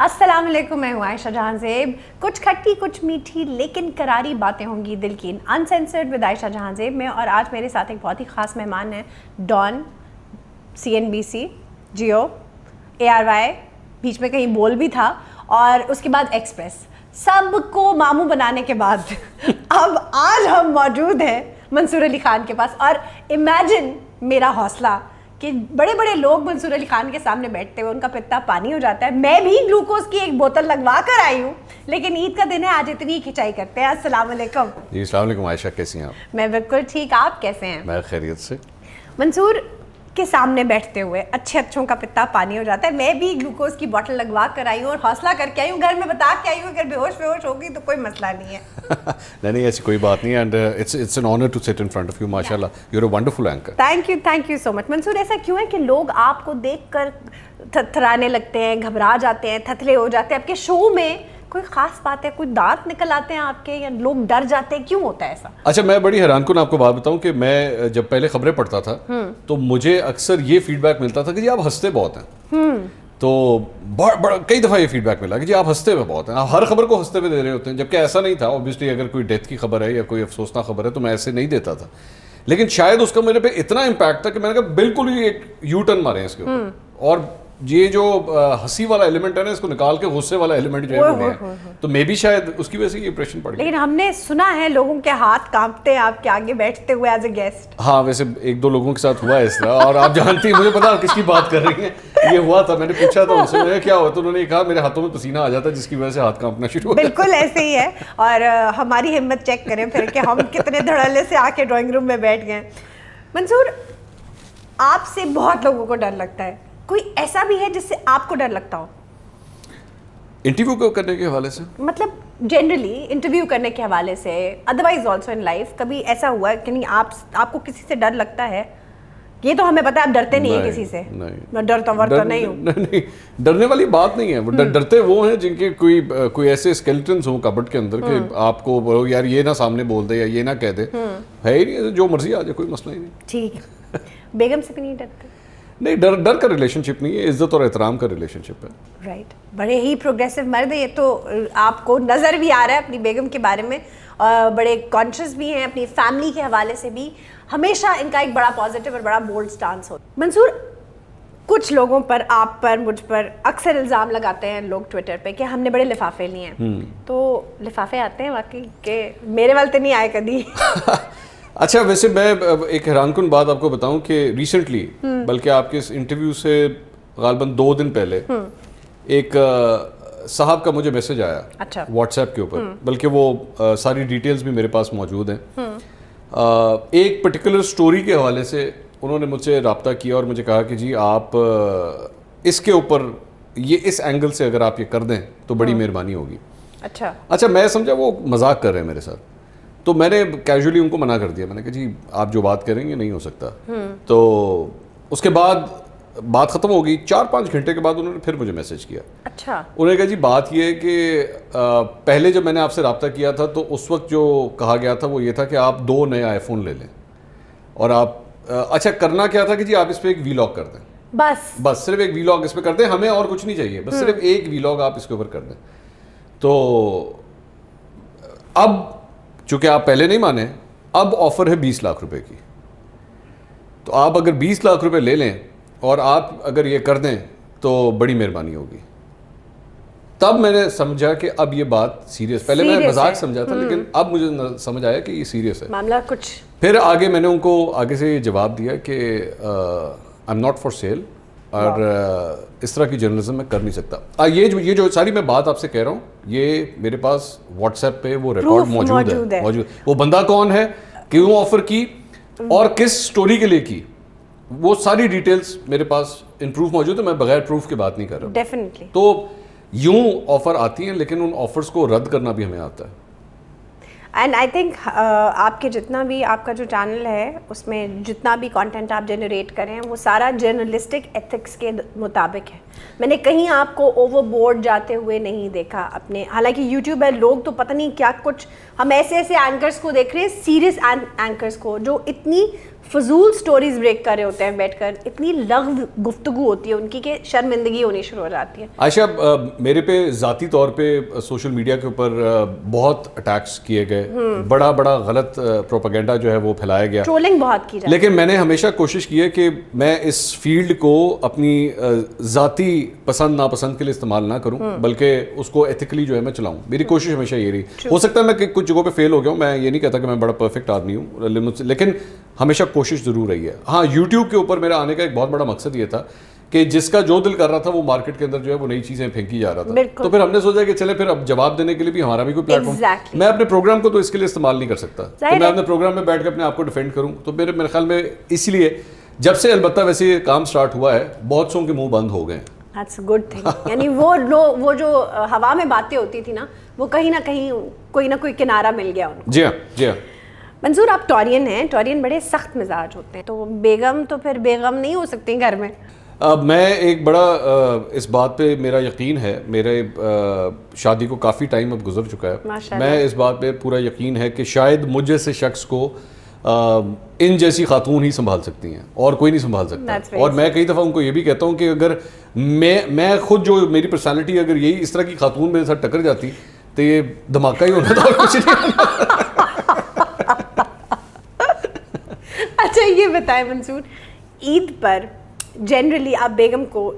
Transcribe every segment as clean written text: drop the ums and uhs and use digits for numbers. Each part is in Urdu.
السلام علیکم، میں ہوں عائشہ جہاں زیب. کچھ کھٹی کچھ میٹھی لیکن کراری باتیں ہوں گی دل کی انسینسرڈ ود عائشہ جہاں زیب میں. اور آج میرے ساتھ ایک بہت ہی خاص مہمان ہیں. ڈان، CNBC، جیو، ARY، بیچ میں کہیں بول بھی تھا، اور اس کے بعد ایکسپریس. سب کو ماموں بنانے کے بعد اب آج ہم موجود ہیں منصور علی خان کے پاس. اور امیجن میرا حوصلہ کہ بڑے بڑے لوگ منصور علی خان کے سامنے بیٹھتے ہوئے ان کا پتا پانی ہو جاتا ہے. میں بھی گلوکوز کی ایک بوتل لگوا کر آئی ہوں، لیکن عید کا دن ہے، آج اتنی کھچائی کرتے ہیں. السلام علیکم. جی السلام علیکم عائشہ، کیسی ہیں آپ؟ میں بالکل ٹھیک، آپ کیسے ہیں؟ میں خیریت سے. منصور کے سامنے بیٹھتے ہوئے اچھوں کا پتا پانی ہو جاتا ہے. میں بھی گلوکوز کی بوتل لگوا کر آئی ہوں اور حوصلہ کر کے آئی ہوں، گھر میں بتا کے آئی ہوں اگر بے ہوش ہوگی تو کوئی مسئلہ نہیں ہے. نہیں ایسی کوئی بات نہیں. And it's an honour to sit in front of you. ماشاء اللہ you are a wonderful anchor. Thank you so much. Mansoor, ایسا کیوں ہے کہ لوگ آپ کو دیکھ کر تھرانے لگتے ہیں، گھبرا جاتے ہیں، تھتلے ہو جاتے ہیں؟ آپ کے شو میں کوئی خاص بات ہے؟ کوئی دانت نکل آتے ہیں آپ کے، یا لوگ ڈر جاتے ہیں؟ کیوں ہوتا ہے ایسا؟ اچھا، میں بڑی حیران کن آپ کو بات بتاؤں کہ میں جب پہلے خبریں پڑھتا تھا تو مجھے اکثر یہ فیڈ بیک ملتا تھا کہ جی آپ ہنستے بہت ہیں. تو کئی دفعہ یہ فیڈ بیک ملا کہ جی آپ ہنستے ہوئے بہت ہیں، آپ ہر خبر کو ہنستے ہوئے دے رہے ہوتے ہیں. جبکہ ایسا نہیں تھا. اوبیسلی اگر کوئی ڈیتھ کی خبر ہے یا کوئی افسوسناک خبر ہے تو میں ایسے نہیں دیتا تھا. لیکن شاید اس کا میرے پہ اتنا امپیکٹ تھا کہ میں نے کہا بالکل ہی ایک یو ٹرن مارے ہیں اس کے اوپر. اور یہ جو ہنسی والا ایلیمنٹ ہے نا، اس کو نکال کے غصے والا ایلیمنٹ جو ہے تو میں بھی شاید اس کی وجہ سے یہ امپریشن پڑ گیا. لیکن ہم نے سنا ہے لوگوں کے ہاتھ کانپتے ہیں آپ کے آگے بیٹھتے ہوئے ایز اے گیسٹ. ہاں ویسے ایک دو لوگوں کے ساتھ ہوا ہے اس طرح، اور آپ جانتی ہیں، مجھے پتا کس کی بات کر رہی ہیں. یہ ہوا تھا، میں نے پوچھا تھا ان سے میں کیا ہوا تو انہوں نے کہا میرے ہاتھوں میں پسینہ آ جاتا ہے جس کی وجہ سے ہاتھ کانپنا شروع ہو. بالکل ایسے ہی ہے. اور ہماری ہمت چیک کریں پھر کہ ہم کتنے دھڑلے سے آ کے ڈرائنگ روم میں بیٹھ گئے. منصور، آپ سے بہت لوگوں کو ڈر لگتا ہے، کوئی ایسا بھی ہے جس سے آپ کو ڈر لگتا ہو؟ انٹرویو کو کرنے کے حوالے سے، مطلب جنرلی انٹرویو کرنے کے حوالے سے، ادروائز آلسو ان لائف کبھی ایسا ہوا ہے کہ نہیں آپ کو کسی سے ڈر لگتا ہے؟ یہ تو ہمیں پتا ہے آپ ڈرتے نہیں ہیں کسی سے. میں ڈرتا ورتا نہیں ہوں. نہیں، ڈرنے والی بات نہیں ہے. وہ ڈرتے وہ ہیں جن کے کوئی ایسے اسکیلٹنز ہوں کبٹ کے اندر کہ آپ کو یار یہ نہ سامنے بول دے یا یہ نہ کہہ دے. ہے ہی نہیں، جو مرضی آ جائے، کوئی مسئلہ ہی نہیں. ٹھیک. بیگم سے بھی نہیں ڈرتے؟ نہیں، ڈر کا ریلیشن شپ نہیں ہے، عزت اور احترام کا ریلیشن شپ ہے. رائٹ. بڑے ہی پروگریسو مرد ہیں یہ تو آپ کو نظر بھی آ رہا ہے اپنی بیگم کے بارے میں. بڑے کانشیس بھی ہیں اپنی فیملی کے حوالے سے بھی. ہمیشہ ان کا ایک بڑا پازیٹیو اور بڑا بولڈ سٹانس ہوتا ہے. منصور، کچھ لوگوں پر، آپ پر، مجھ پر اکثر الزام لگاتے ہیں لوگ ٹویٹر پہ کہ ہم نے بڑے لفافے لیے ہیں. تو لفافے آتے ہیں واقعی کہ میرے والے تو نہیں آئے کبھی؟ اچھا، ویسے میں ایک حیران کن بات آپ کو بتاؤں کہ ریسنٹلی، بلکہ آپ کے اس انٹرویو سے غالباً 2 دن پہلے، ایک صاحب کا مجھے میسج آیا واٹس ایپ کے اوپر، بلکہ وہ ساری ڈیٹیلز بھی میرے پاس موجود ہیں. ایک پرٹیکولر سٹوری کے حوالے سے انہوں نے مجھ سے رابطہ کیا اور مجھے کہا کہ جی آپ اس کے اوپر اس اینگل سے اگر آپ یہ کر دیں تو بڑی مہربانی ہوگی. اچھا، میں سمجھا وہ مذاق کر رہے ہیں میرے ساتھ، تو میں نے کیجولی ان کو منع کر دیا. میں نے کہا جی آپ جو بات کریں گے نہیں ہو سکتا. تو اس کے بعد بات ختم ہو گئی. 4-5 گھنٹے کے بعد انہوں نے پھر مجھے میسج کیا. اچھا. انہوں نے کہا جی بات یہ ہے کہ پہلے جب میں نے آپ سے رابطہ کیا تھا تو اس وقت جو کہا گیا تھا وہ یہ تھا کہ آپ 2 نئے آئی فون لے لیں، اور آپ اچھا کرنا کیا تھا کہ جی آپ اس پہ ایک وی لاگ کر دیں. بس صرف ایک وی لاگ اس پہ کر دیں، ہمیں اور کچھ نہیں چاہیے، بس صرف ایک وی لاگ آپ اس کے اوپر کر دیں. تو اب چونکہ آپ پہلے نہیں مانے، اب آفر ہے 20 لاکھ روپے کی. تو آپ اگر 20 لاکھ روپے لے لیں اور آپ اگر یہ کر دیں تو بڑی مہربانی ہوگی. تب میں نے سمجھا کہ اب یہ بات سیریس. پہلے میں مذاق سمجھا تھا، لیکن اب مجھے سمجھ آیا کہ یہ سیریس ہے معاملہ. کچھ پھر آگے میں نے ان کو آگے سے یہ جواب دیا کہ I am not for sale, اور اس طرح کی جرنلزم میں کر نہیں سکتا. یہ جو ساری میں بات آپ سے کہہ رہا ہوں، یہ میرے پاس واٹس ایپ پہ وہ ریکارڈ موجود ہے. وہ بندہ کون ہے، کیوں آفر کی، اور کس سٹوری کے لیے کی، وہ ساری ڈیٹیلز میرے پاس ان پروف موجود ہے. میں بغیر پروف کی بات نہیں کر رہا. ڈیفینیٹلی. تو یوں آفر آتی ہیں، لیکن ان آفرز کو رد کرنا بھی ہمیں آتا ہے. اینڈ آئی تھنک آپ کے جتنا بھی آپ کا جو چینل ہے اس میں جتنا بھی کانٹینٹ آپ جنریٹ کریں وہ سارا جرنلسٹک ایتھکس کے مطابق ہے. میں نے کہیں آپ کو اوور بورڈ جاتے ہوئے نہیں دیکھا اپنے. حالانکہ یوٹیوب ہے، لوگ تو پتہ نہیں کیا کچھ، ہم ایسے اینکرز کو دیکھ رہے ہیں، سیریس اینکرز کو جو اتنی فضول سٹوریز بریک کر رہے ہوتے ہیں بیٹھ کر, اتنی لغو گفتگو ہوتی ہے ان کی کہ شرمندگی ہونی شروع ہو جاتی ہے. عائشہ, میرے پہ ذاتی طور پہ سوشل میڈیا کے اوپر بہت اٹیکس کیے گئے, بڑا غلط پروپیگنڈا جو ہے وہ پھیلایا گیا, ٹرولنگ بہت کی جاتی ہے. لیکن میں نے ہمیشہ کوشش کی ہے کہ میں اس فیلڈ کو اپنی ذاتی پسند ناپسند کے لیے استعمال نہ کروں, بلکہ اس کو ایتھیکلی جو ہے میں چلاؤں. میری کوشش ہمیشہ یہ رہی. ہو سکتا ہے میں کچھ جگہوں پہ فیل ہو گیا ہوں, میں یہ نہیں کہتا کہ میں بڑا پرفیکٹ آدمی ہوں, لیکن ہمیشہ کوشش ضرور رہی ہے. ہاں, یوٹیوب کے اوپر میرا آنے کا ایک بہت بڑا مقصد یہ تھا کہ جس کا جو دل کر رہا تھا وہ مارکیٹ کے اندر جو ہے وہ نئی چیزیں پھینکی جا رہا تھا, تو پھر ہم نے سوچا کہ چلے پھر اب جواب دینے کے لیے بھی ہمارا بھی کوئی پلیٹ فارم. میں اپنے پروگرام کو تو اس کے لیے استعمال نہیں کر سکتا, تو میں اپنے پروگرام میں بیٹھ کے اپنے آپ کو ڈیفینڈ کروں, تو میرے خیال میں اس لیے جب سے البتہ ویسے یہ کام سٹارٹ ہوا ہے بہت سوں کے منہ بند ہو گئے ہیں. That's a good thing. یعنی وہ جو ہوا میں باتیں ہوتی تھی نا, وہ کہیں نہ کہیں کوئی نہ کوئی کنارہ مل گیا ان کو. جی ہاں, جی ہاں. منظور, آپ ٹورین ہیں, ٹورین بڑے سخت مزاج ہوتے ہیں, تو بیگم تو پھر بیگم نہیں ہو سکتی گھر میں. میں ایک بڑا اس بات پہ میرا یقین ہے, میرے شادی کو کافی ٹائم اب گزر چکا ہے, میں اس بات پہ پورا یقین ہے کہ شاید مجھ جیسے شخص کو ان جیسی خاتون ہی سنبھال سکتی ہیں اور کوئی نہیں سنبھال سکتا. اور میں کئی دفعہ ان کو یہ بھی کہتا ہوں کہ اگر میں خود جو میری پرسنالٹی اگر یہی اس طرح کی خاتون میرے ساتھ ٹکر جاتی تو یہ دھماکہ ہی ہونا تھا اور کچھ نہیں. اچھا یہ بتائیں منصور, عید پر جنرلی آپ بیگم کو,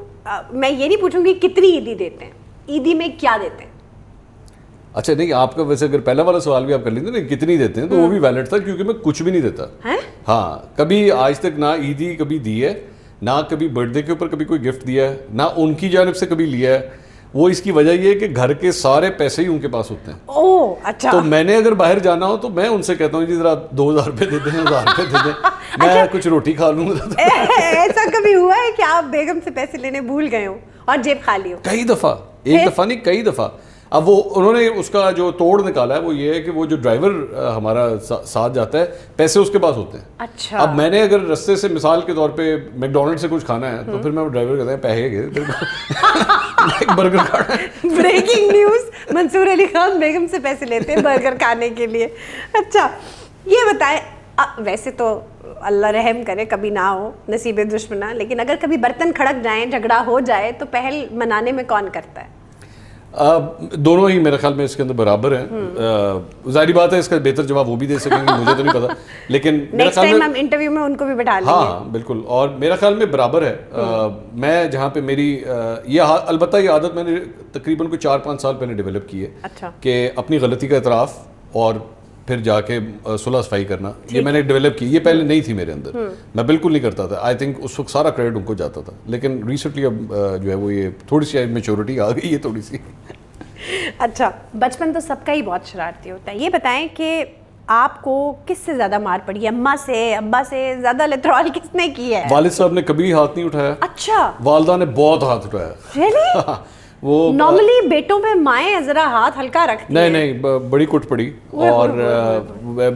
میں یہ نہیں پوچھوں گی کتنی عیدی دیتے ہیں, عیدی میں کیا دیتے ہیں؟ اچھا نہیں, آپ کا ویسے اگر پہلا والا سوال بھی آپ کر لیتے نا کتنی دیتے ہیں, تو وہ بھی ویلڈ تھا کیونکہ میں کچھ بھی نہیں دیتا. ہاں, کبھی آج تک نہ عیدی کبھی دی ہے, نہ کبھی برتھ ڈے کے اوپر کبھی کوئی گفٹ دیا ہے, نہ ان کی جانب سے کبھی لیا ہے. وہ اس کی وجہ یہ ہے کہ گھر کے سارے پیسے ہی ان کے پاس ہوتے ہیں. اوہ اچھا. تو میں نے اگر باہر جانا ہو تو میں ان سے کہتا ہوں جی ذرا 2000 روپے دے دیں, 1000 روپے دے دیں, میں کچھ روٹی کھا لوں. ایسا کبھی ہوا ہے کہ آپ بیگم سے پیسے لینے بھول گئے ہوں اور جیب خالی ہو؟ کئی دفعہ, ایک دفعہ نہیں کئی دفعہ. اب وہ انہوں نے اس کا جو توڑ نکالا ہے وہ یہ ہے کہ وہ جو ڈرائیور ہمارا ساتھ جاتا ہے پیسے اس کے پاس ہوتے ہیں. اچھا. اب میں نے اگر رستے سے مثال کے طور پہ میکڈونلڈ سے کچھ کھانا ہے تو پھر میں ڈرائیور کہتا ہے پیسے ایک برگر کھانا ہے. بریکنگ نیوز, منصور علی خان بیگم سے پیسے لیتے ہیں برگر کھانے کے لیے. اچھا یہ بتائیں, ویسے تو اللہ رحم کرے کبھی نہ ہو نصیب دشمنا, لیکن اگر کبھی برتن کھڑک جائیں, جھگڑا ہو جائے, تو پہل منانے میں کون کرتا ہے؟ دونوں ہی میرے خیال میں اس کے اندر برابر ہیں. ظاہری بات ہے اس کا بہتر جواب وہ بھی دے سکیں گے, مجھے تو نہیں پتا, لیکن نیکسٹ ٹائم ہم انٹرویو میں ان کو بھی بٹھا لیں گے. ہاں بالکل, اور میرا خیال میں برابر ہے. میں جہاں پہ میری یہ البتہ یہ عادت میں نے تقریباً کوئی 4-5 سال پہلے ڈیولپ کی ہے کہ اپنی غلطی کا اعتراف اور پھر جا کے صلح صفائی کرنا, یہ میں نے ڈیولپ کی. یہ پہلے نہیں تھی میرے اندر, میں بالکل نہیں کرتا تھا. آئی تھنک اس وقت سارا کریڈٹ ان کو جاتا تھا, لیکن ریسنٹلی اب جو ہے وہ یہ تھوڑی سی میچورٹی آ گئی ہے تھوڑی سی. اچھا, بچپن تو سب کا ہی بہت شرارتی ہوتا ہے. یہ بتائیں کہ آپ کو کس سے زیادہ مار پڑی ہے, اماں سے, ابا سے زیادہ لترول کس نے کی ہے؟ والد صاحب نے کبھی ہاتھ نہیں اٹھایا. اچھا. والدہ نے بہت ہاتھ اٹھایا. ریئلی؟ وہ نارملی بیٹوں پہ مائیں ذرا ہاتھ ہلکا رکھتی ہیں. نہیں بڑی کٹ پڑی, اور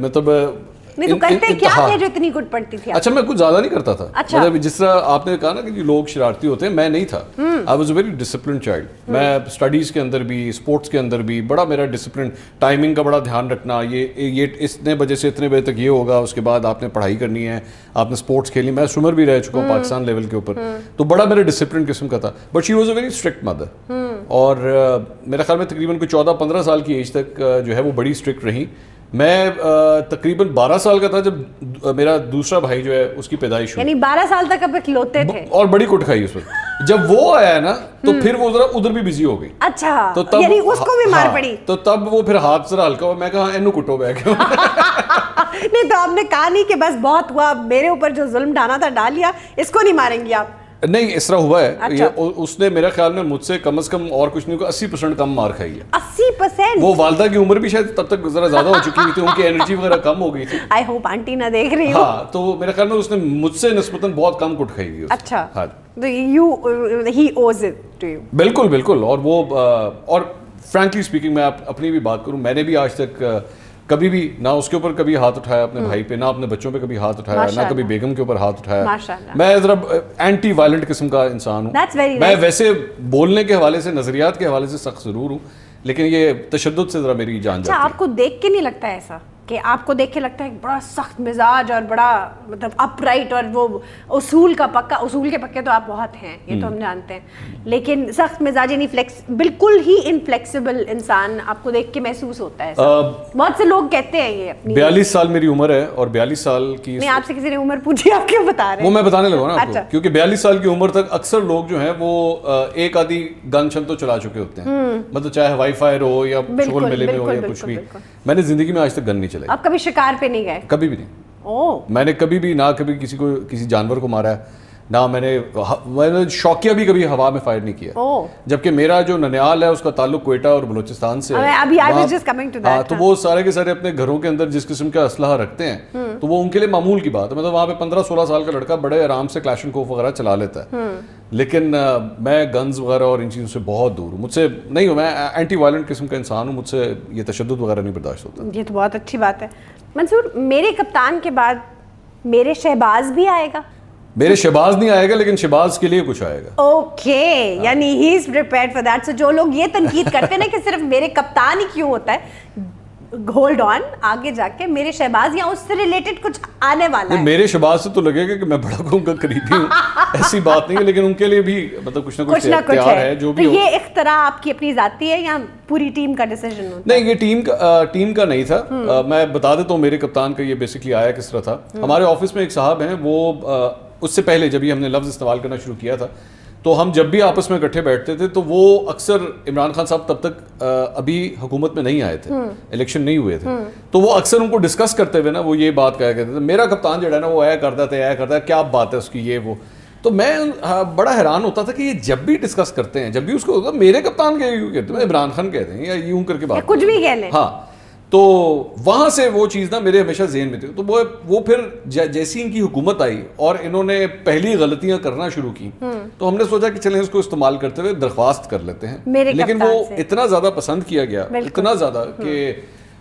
مطلب نہیں تو کرتے کیا تھے جو اتنی کٹ پڑتی تھی؟ اچھا میں کچھ زیادہ نہیں کرتا تھا, مطلب جس طرح آپ نے کہا نا کہ لوگ شرارتی ہوتے ہیں, میں نہیں تھا. I was a very disciplined child. میں اسٹڈیز کے اندر بھی, اسپورٹس کے اندر بھی بڑا میرا ڈسپلن, ٹائمنگ کا بڑا دھیان رکھنا, یہ اتنے بجے سے اتنے بجے تک یہ ہوگا, اس کے بعد آپ نے پڑھائی کرنی ہے, آپ نے اسپورٹس کھیلنی. میں سوئمر بھی رہ چکا ہوں پاکستان لیول کے اوپر, تو بڑا میرا ڈسپلن قسم کا تھا. But she was a very strict mother, اور میرے خیال میں تقریباً کوئی 14-15 سال کی ایج تک جو ہے وہ بڑی اسٹرکٹ رہی. میں تقریباً 12 سال کا تھا جب میرا دوسرا بھائی جو ہے اس کی پیدائش ہوئی. یعنی 12 سال تک اب کھلوتے تھے اور بڑی کٹ کھائی اس وقت. جب وہ آیا نا تو پھر وہ ذرا ادھر بھی بزی ہو گئی. اچھا, یعنی اس کو بھی مار پڑی. تو تب وہ پھر ہاتھ ذرا ہلکا ہوا, میں کہا اینو کٹو بیٹھ کے. نہیں تو آپ نے کہا نہیں کہ بس بہت ہوا, میرے اوپر جو ظلم ڈانا تھا ڈال لیا, اس کو نہیں ماریں گی آپ؟ نہیں اس طرح ہوا ہے. اس نے میرے خیال میں مجھ سے کم از کم اور کچھ نہیں, 80% کم مار کھائی ہے. 80%؟ وہ والدہ کی عمر بھی شاید تب تک ذرا زیادہ ہو چکی تھی, ان کی انرجی وغیرہ کم ہو گئی تھی. آئی ہوپ آنٹی نہ دیکھ رہی ہو. ہاں, تو میرے خیال میں اس نے مجھ سے نسبتاً بہت کم کٹ کھائی ہے. اچھا, تو ہی اوز اٹ ٹو یو. بالکل بالکل. اور وہ اور فرینکلی اسپیکنگ میں اپنی بھی بات کروں, میں نے بھی آج تک کبھی بھی نہ اس کے اوپر کبھی ہاتھ اٹھایا اپنے بھائی پہ, نہ اپنے بچوں پہ کبھی ہاتھ اٹھایا, نہ کبھی بیگم کے اوپر ہاتھ اٹھایا. میں ذرا اینٹی وائلنٹ قسم کا انسان ہوں. میں ویسے بولنے کے حوالے سے, نظریات کے حوالے سے سخت ضرور ہوں, لیکن یہ تشدد سے ذرا میری جان جاتی ہے. آپ کو دیکھ کے نہیں لگتا ایسا کہ آپ کو دیکھ کے لگتا ہے بڑا سخت مزاج اور بڑا مطلب اپ رائٹ اور وہ اصول کے پکے تو آپ بہت ہیں, یہ تو ہم جانتے ہیں, لیکن سخت مزاج یعنی بالکل ہی انفلیکسیبل انسان آپ کو دیکھ کے محسوس ہوتا ہے. بہت سے لوگ کہتے ہیں یہ اپنی 42 سال میری عمر ہے اور 42 سال کی میں آپ سے کسی نے عمر پوچھی آپ کیوں بتا رہے ہیں؟ وہ میں بتانے لگا نا آپ کو, کیونکہ 42 سال کی عمر تک اکثر لوگ جو ہیں وہ ایک آدھی گن شن تو چلا چکے ہوتے ہیں, مطلب چاہے ہوائی فائر ہو یا شغل میلے میں ہو یا کچھ بھی. میں نے زندگی میں آج تک گن نہیں چلائی. آپ کبھی شکار پہ نہیں گئے؟ کبھی بھی نہیں. میں نے کبھی بھی نہ کبھی کسی جانور کو مارا ہے, نہ میں نے شوقیہ بھی کبھی ہوا میں فائر نہیں کیا, جبکہ میرا جو ننیال ہے اس کا تعلق کوئٹہ اور بلوچستان سے ہے. تو وہ سارے کے سارے اپنے گھروں کے اندر جس قسم کا اسلحہ رکھتے ہیں تو وہ ان کے لیے معمول کی بات ہے. مطلب وہاں پہ 15-16 سال کا لڑکا بڑے آرام سے کلاشنکوف وغیرہ چلا لیتا ہے, لیکن میں گنز وغیرہ اور ان چیزوں سے بہت دور ہوں. مجھ سے نہیں ہوں, میں اینٹی وائلنٹ قسم کا انسان ہوں, مجھ سے یہ تشدد وغیرہ نہیں برداشت ہوتا. یہ تو بہت اچھی بات ہے. منصور, میرے کپتان کے بعد میرے شہباز بھی آئے گا؟ میرے شہباز نہیں آئے گا, لیکن شہباز کے لیے کچھ آئے گا. اوکے, یعنی ہی از پریپیئرڈ فار دیٹ. سو جو لوگ یہ تنقید کرتے ہیں نا کہ صرف میرے کپتان ہی کیوں ہوتا ہے, ہولڈ آن, آگے جا کے میرے شہباز یا اس سے ریلیٹڈ کچھ آنے والا ہے. میرے شہباز سے تو لگے گا کہ میں بڑا ان کا قریبی ہوں, ایسی بات نہیں ہے, لیکن ان کے لیے بھی مطلب کچھ نہ کچھ تیار ہے. جو بھی یہ اختراع آپ کی اپنی ذاتی ہے یا پوری ٹیم کا ڈیسیژن ہوتا ہے؟ نہیں, یہ ٹیم کا نہیں تھا. میں بتا دیتا ہوں میرے کپتان کا یہ بیسکلی آیا کس طرح تھا. ہمارے آفس میں ایک صاحب ہیں, وہ اس سے پہلے جب ہم نے لفظ استعمال کرنا شروع کیا تھا تو ہم جب بھی آپس میں اکٹھے بیٹھتے تھے تو وہ اکثر عمران خان صاحب تب تک ابھی حکومت میں نہیں آئے تھے, الیکشن نہیں ہوئے تھے, تو وہ اکثر ان کو ڈسکس کرتے ہوئے نا وہ یہ بات کہا کرتے تھے, میرا کپتان جو ہے نا وہ آیا کرتا ہے, کیا بات ہے اس کی یہ وہ. تو میں بڑا حیران ہوتا تھا کہ یہ جب بھی ڈسکس کرتے ہیں, جب بھی اس کو ہوتا میرے کپتان کے یوں کہتے ہیں, عمران خان کہتے ہیں یا یوں کر کے بات کچھ بھی کہہ لیں. ہاں, تو وہاں سے وہ چیز نا میرے ہمیشہ ذہن میں تھی. تو وہ پھر جیسی ان کی حکومت آئی اور انہوں نے پہلی غلطیاں کرنا شروع کی تو ہم نے سوچا کہ چلیں اس کو استعمال کرتے ہوئے درخواست کر لیتے ہیں. لیکن وہ اتنا زیادہ پسند کیا گیا, اتنا زیادہ کہ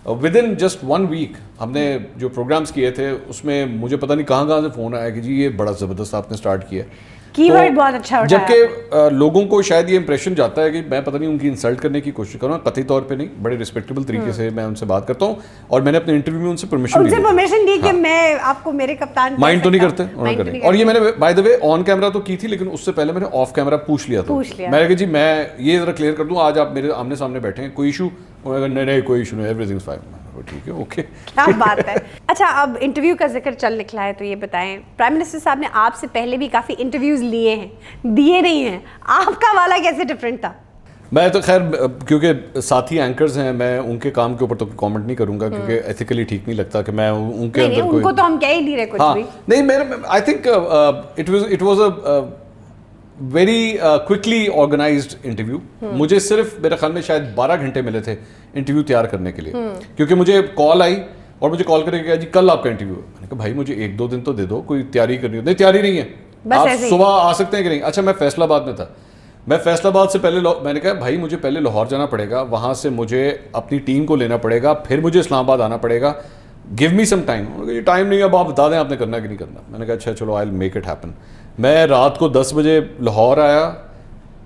ود ان جسٹ 1 week ہم نے جو پروگرامز کیے تھے اس میں مجھے پتہ نہیں کہاں سے فون آیا کہ جی یہ بڑا زبردست آپ نے سٹارٹ کیا. کی ورڈ بہت اچھا اٹھایا. جبکہ لوگوں کو شاید یہ امپریشن جاتا ہے کہ میں پتہ نہیں ان کی انسلٹ کرنے کی کوشش کروں, قطعی طور پہ نہیں, بڑے رسپیکٹیبل طریقے سے میں ان سے بات کرتا ہوں اور میں نے اپنے انٹرویو میں ان سے پرمیشن دی کہ میں آپ کو میرے کپتان مائنڈ تو نہیں کرتے انہوں نے کریں. اور یہ میں نے by the way on camera تو کی تھی, لیکن اس سے پہلے میں نے آف کیمرہ پوچھ لیا تھا. میں نے کہا جی میں یہ ذرا کلیئر کر دوں, آج آپ میرے آمنے سامنے بیٹھے ہیں, کوئی ایشو؟ نہیں کوئی ایشو نہیں, ایوری تھنگ فائن. ٹھیک ہے, اوکے, کیا بات ہے. اچھا, اب انٹرویو کا ذکر چل نکلا ہے تو یہ بتائیں, پرائم منسٹر صاحب نے آپ سے پہلے بھی کافی انٹرویوز لیے ہیں, دیے نہیں ہیں, آپ کا والا کیسے ڈفرینٹ تھا؟ میں تو خیر کیونکہ ساتھی اینکرز ہیں, میں ان کے کام کے اوپر تو کامنٹ نہیں کروں گا کیونکہ ایتھیکلی ٹھیک نہیں لگتا کہ میں ان کے اندر ان کو تو ہم کہہ ہی نہیں رہے کچھ بھی. نہیں, میں I think it was a very quickly organised interview. مجھے صرف میرے خیال میں شاید 12 گھنٹے ملے تھے انٹرویو تیار کرنے کے لیے, کیونکہ مجھے کال آئی اور مجھے کال کرے کہ جی کل آپ کا انٹرویو ہے. میں نے کہا بھائی مجھے 1-2 دن تو دے دو, کوئی تیاری کرنی ہو. نہیں تیاری نہیں ہے, آپ صبح آ سکتے ہیں کہ نہیں. اچھا, میں فیصل آباد میں تھا, میں فیصل آباد سے پہلے میں نے کہا بھائی مجھے پہلے لاہور جانا پڑے گا, وہاں سے مجھے اپنی ٹیم کو لینا پڑے گا, پھر مجھے اسلام آباد آنا پڑے گا, گیو می سم ٹائم. یہ ٹائم نہیں ہے, اب آپ بتا دیں آپ نے کرنا کہ نہیں کرنا. میں نے کہا اچھا چلو آئی ول میک اٹ ہیپن. میں رات کو 10 بجے لاہور آیا,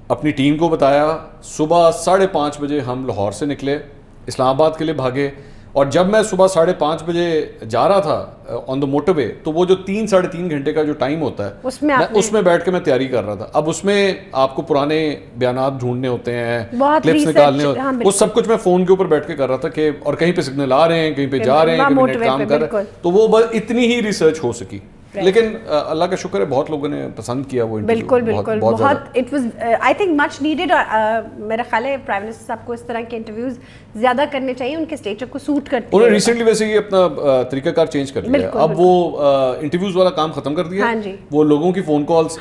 اپنی ٹیم کو بتایا, صبح 5:30 بجے ہم لاہور سے نکلے, اسلام آباد کے لیے بھاگے, اور جب میں صبح 5:30 بجے جا رہا تھا آن دا موٹر وے تو وہ جو 3-3.5 گھنٹے کا جو ٹائم ہوتا ہے اس میں بیٹھ کے میں تیاری کر رہا تھا. اب اس میں آپ کو پرانے بیانات ڈھونڈنے ہوتے ہیں, کلپس نکالنے ہوتے ہیں, وہ سب کچھ میں فون کے اوپر بیٹھ کے کر رہا تھا کہ, اور کہیں پہ سگنل آ رہے ہیں, کہیں پہ جا رہے ہیں, کہیں نیٹ کام کر رہے ہیں, تو وہ بس اتنی ہی ریسرچ ہو سکی. لیکن اللہ کا شکر ہے بہت لوگوں نے پسند کیا وہ انٹرویو. بالکل بہت it was I think much needed. اور میرا خیال ہے پرائم منسٹر صاحب کو اس طرح کے انٹرویوز زیادہ کرنے چاہیے, ان کے اسٹیچر کو سوٹ کرتے ہیں. انہوں نے ریسنٹلی ویسے ہی اپنا طریقہ کار چینج کر لیا ہے, اب وہ انٹرویوز والا کام ختم کر دیا. وہ لوگوں کی فون کالز,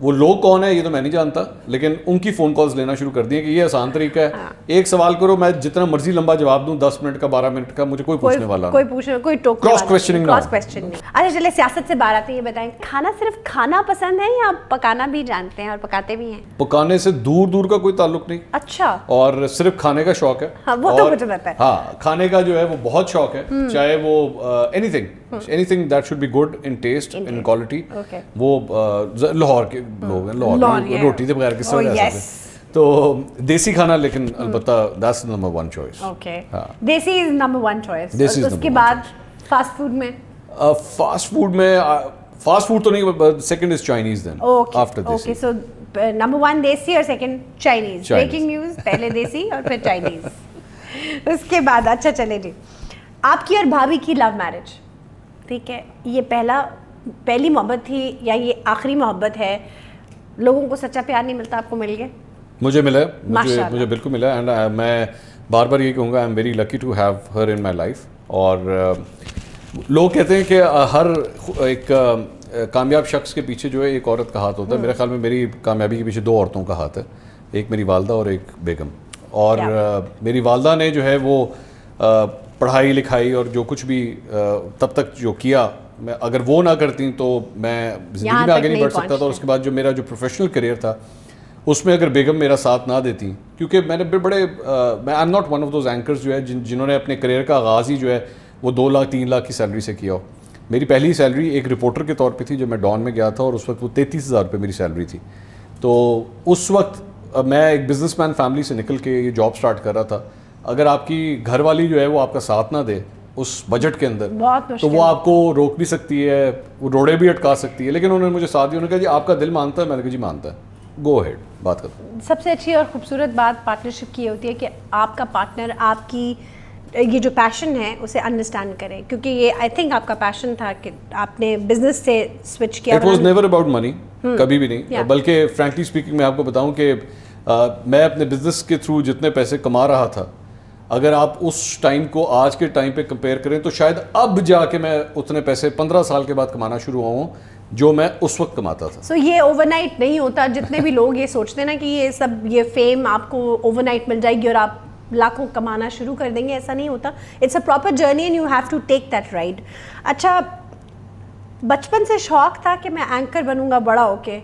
وہ لوگ کون ہے یہ تو میں نہیں جانتا, لیکن ان کی فون کالز لینا شروع کر دیے کہ یہ آسان طریقہ ہے, ایک سوال کرو, میں جتنا مرضی لمبا جواب دوں, 10 منٹ کا 12 منٹ کا, مجھے کوئی پوچھنے والا کوئی کراس کوسچننگ. اچھا چلے سیاست سے باہر آتے ہیں, یہ بتائیں کھانا صرف کھانا پسند ہے یا پکانا بھی جانتے ہیں اور پکاتے بھی ہیں؟ پکانے سے دور دور کا کوئی تعلق نہیں. اچھا. اور صرف کھانے کا شوق ہے. وہ تو مجھے پتا ہے. ہاں, کھانے کا جو ہے وہ بہت شوق ہے, چاہے وہ anything that should be good in taste in quality. وہ لاہور کے لوگ ہیں, لاہور روٹی کے بغیر کس طرح رہ سکتے ہیں. تو دیسی کھانا لیکن البتہ دیٹس نمبر 1 چوائس. اوکے, دیسی از نمبر 1 چوائس. اس کے بعد فاسٹ فوڈ میں فاسٹ فوڈ تو نہیں, second is Chinese then after desi. Okay, so number 1 desi اور سیکنڈ چائنیز. بریکنگ نیوز, پہلے دیسی اور پھر چائنیز. اس کے بعد اچھا چلے جی, آپ کی اور بھابھی کی لو میرج, ٹھیک ہے, یہ پہلی محبت تھی یا یہ آخری محبت ہے؟ لوگوں کو سچا پیار نہیں ملتا, آپ کو مل گیا؟ مجھے ملا, مجھے بالکل ملا. اینڈ میں بار بار یہ کہوں گا, I am very lucky to have her in my life. اور لوگ کہتے ہیں کہ ہر ایک کامیاب شخص کے پیچھے جو ہے ایک عورت کا ہاتھ ہوتا ہے. میرے خیال میں میری کامیابی کے پیچھے 2 عورتوں کا ہاتھ ہے, ایک میری والدہ اور ایک بیگم. اور میری والدہ نے جو ہے وہ پڑھائی لکھائی اور جو کچھ بھی تب تک جو کیا, میں اگر وہ نہ کرتی تو میں زندگی میں آگے نہیں بڑھ سکتا تھا. اور اس کے بعد جو میرا جو پروفیشنل کریئر تھا اس میں اگر بیگم میرا ساتھ نہ دیتی, کیونکہ میں نے بڑے میں I am not one of those anchors جو ہے جنہوں نے اپنے کریئر کا آغاز ہی جو ہے وہ 2 لاکھ 3 لاکھ کی سیلری سے کیا ہو. میری پہلی سیلری ایک رپورٹر کے طور پہ تھی جب میں ڈان میں گیا تھا, اور اس وقت وہ 33,000 روپے میری سیلری تھی. تو اس وقت میں ایک بزنس مین فیملی سے نکل کے یہ جاب سٹارٹ کر رہا تھا. اگر آپ کی گھر والی جو ہے وہ آپ کا ساتھ نہ دے اس بجٹ کے اندر, تو وہ آپ کو روک بھی سکتی ہے, وہ روڑے بھی اٹکا سکتی ہے. لیکن انہوں نے مجھے ساتھ دیا, انہوں نے کہا جی آپ کا دل مانتا ہے. میں نے کہا جی مانتا ہے, گو ہیڈ, بات کرتا ہوں. سب سے اچھی اور خوبصورت بات پارٹنرشپ کی یہ ہوتی ہے کہ آپ کا پارٹنر آپ کی یہ جو پیشن ہے اسے انڈرسٹینڈ کرے, کیونکہ یہ آئی تھنک آپ کا پیشن تھا کہ آپ نے بزنس سے سوئچ کیا. It was never about money, کبھی بھی نہیں. بلکہ فرینکلی اسپیکنگ میں آپ کو بتاؤں کہ میں اپنے بزنس کے تھرو جتنے پیسے کما رہا تھا, اگر آپ اس ٹائم کو آج کے ٹائم پہ کمپیئر کریں تو شاید اب جا کے میں اتنے پیسے 15 سال کے بعد کمانا شروع ہوا ہوں جو میں اس وقت کماتا تھا. سو یہ اوور نائٹ نہیں ہوتا. جتنے بھی لوگ یہ سوچتے ہیں نا کہ یہ سب یہ فیم آپ کو اوور نائٹ مل جائے گی اور آپ لاکھوں کمانا شروع کر دیں گے, ایسا نہیں ہوتا. It's a proper journey and you have to take that ride. اچھا, بچپن سے شوق تھا کہ میں اینکر بنوں گا بڑا ہو کے؟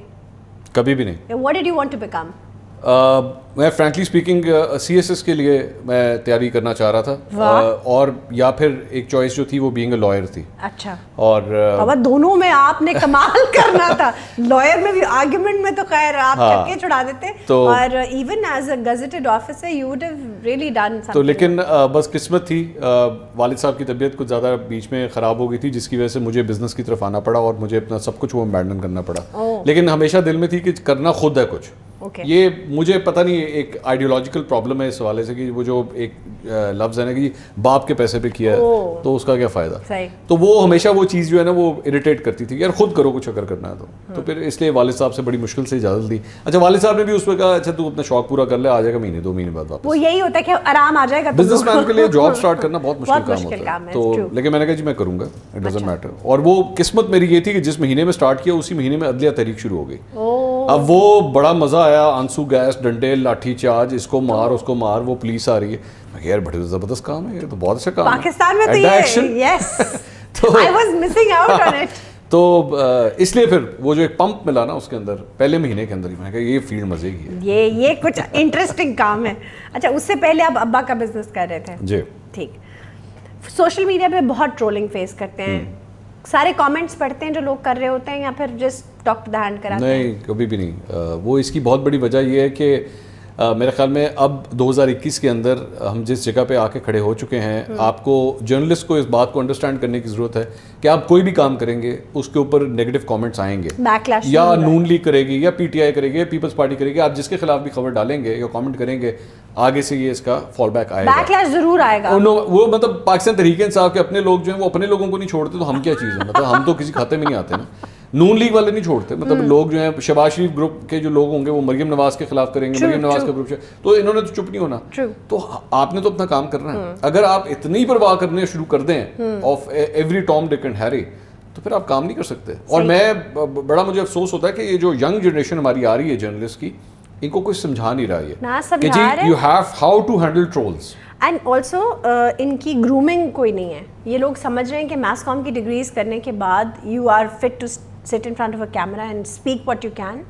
کبھی بھی نہیں. What did you want to become? میں فرینکلی اسپیکنگ CSS کے لیے میں تیاری کرنا چاہ رہا تھا, اور یا پھر ایک چوائس جو تھی وہ بینگ اے لائر تھی. اچھا, اور دونوں میں آپ نے کمال کرنا تھا. لائر میں بھی, آرگیومنٹ میں تو خیر آپ چکے چھڑا دیتے, اور even as a gazetted officer you would have really done something. تو لیکن بس قسمت تھی, والد صاحب کی طبیعت کچھ زیادہ بیچ میں خراب ہو گئی تھی, جس کی وجہ سے مجھے بزنس کی طرف آنا پڑا اور مجھے اپنا سب کچھ وہ ابینڈن کرنا پڑا. لیکن ہمیشہ دل میں تھی کہ کرنا خود ہے کچھ. یہ مجھے پتہ نہیں, ایک آئیڈیولوجیکل پرابلم ہے اس حوالے سے کہ وہ جو ایک لفظ ہے نا کہ باپ کے پیسے پہ کیا ہے تو اس کا کیا فائدہ. تو وہ ہمیشہ وہ چیز جو ہے نا وہ اریٹیٹ کرتی تھی, یار خود کرو کچھ اگر کرنا ہے تو پھر اس لیے والد صاحب سے بڑی مشکل سے اجازت دی. اچھا, والد صاحب نے بھی اس پہ کہا اچھا تو اپنا شوق پورا کر لے, آ جائے گا مہینے 2 مہینے بعد واپس. وہ یہی ہوتا ہے کہ آرام آ جائے گا. بزنس مین کے لیے جاب سٹارٹ کرنا بہت مشکل کام ہوتا ہے. تو لیکن میں نے کہا جی میں کروں گا, اٹ ڈزنٹ میٹر. اور وہ قسمت میری یہ تھی کہ جس مہینے میں سٹارٹ کیا اسی مہینے میں عدلیہ تحریک شروع ہو گئی. اب وہ بڑا مزہ آیا, آنسو گیس, ڈنڈے, لاٹھی چارج, اس کو مار اس کو مار, وہ پولیس آ رہی ہے. میں یار بڑے زبردست کام ہے, یہ تو بہت اچھا کام ہے. پاکستان میں تو یہ yes I was missing out on it. تو اس لیے پھر وہ جو ایک پمپ ملا نا اس کے اندر پہلے مہینے کے اندر ہی, میں کہا یہ فیلڈ مزے کی ہے, یہ کچھ انٹرسٹنگ کام ہے. اچھا, اس سے پہلے آپ ابا کا بزنس کر رہے تھے؟ جی ٹھیک. سوشل میڈیا پہ بہت ٹرولنگ فیس کرتے ہیں, سارے کامنٹس پڑھتے ہیں جو لوگ کر رہے ہوتے ہیں, یا پھر just talk to the hand کراتے ہیں؟ نہیں, کبھی بھی نہیں. وہ اس کی بہت بڑی وجہ یہ ہے کہ میرے خیال میں اب 2021 کے اندر ہم جس جگہ پہ آ کے کھڑے ہو چکے ہیں, آپ کو جرنلسٹ کو اس بات کو انڈرسٹینڈ کرنے کی ضرورت ہے کہ آپ کوئی بھی کام کریں گے اس کے اوپر نیگیٹو کامنٹس آئیں گے, یا نون لیگ کرے گی, یا PTI کرے گی, یا پیپلز پارٹی کرے گی. آپ جس کے خلاف بھی خبر ڈالیں گے یا کامنٹ کریں گے, آگے سے یہ اس کا فال بیک آئے گا, بیک لیش ضرور آئے گا. وہ مطلب پاکستان تحریک انصاف کے اپنے لوگ جو ہیں وہ اپنے لوگوں کو نہیں چھوڑتے, تو ہم کیا چیز ہے, مطلب ہم تو کسی کھاتے میں نہیں آتے نا. نون لیگ والے نہیں چھوڑتے, مطلب لوگ جو ہیں شہباز شریف گروپ کے جو لوگ ہوں گے وہ مریم نواز کے خلاف کریں گے, مریم نواز کا گروپ, تو انہوں نے تو چپ نہیں ہونا. تو آپ نے تو اپنا کام کرنا ہے. اگر آپ اتنی پرواہ کرنے شروع کر دیں of every Tom Dick and Harry, تو پھر آپ کام نہیں کر سکتے. اور میں بڑا مجھے افسوس ہوتا ہے کہ یہ جو ینگ جنریشن ہماری آ رہی ہے جرنلسٹ کی, ان کو کچھ سمجھا نہیں رہا ہے کہ جی you have how to handle trolls. And also ان کی گرومنگ کوئی نہیں ہے. یہ لوگ سمجھ رہے ہیں کہ میس کام کی ڈگریز کرنے کے بعد you are fit to sit in front of a camera and speak what you can,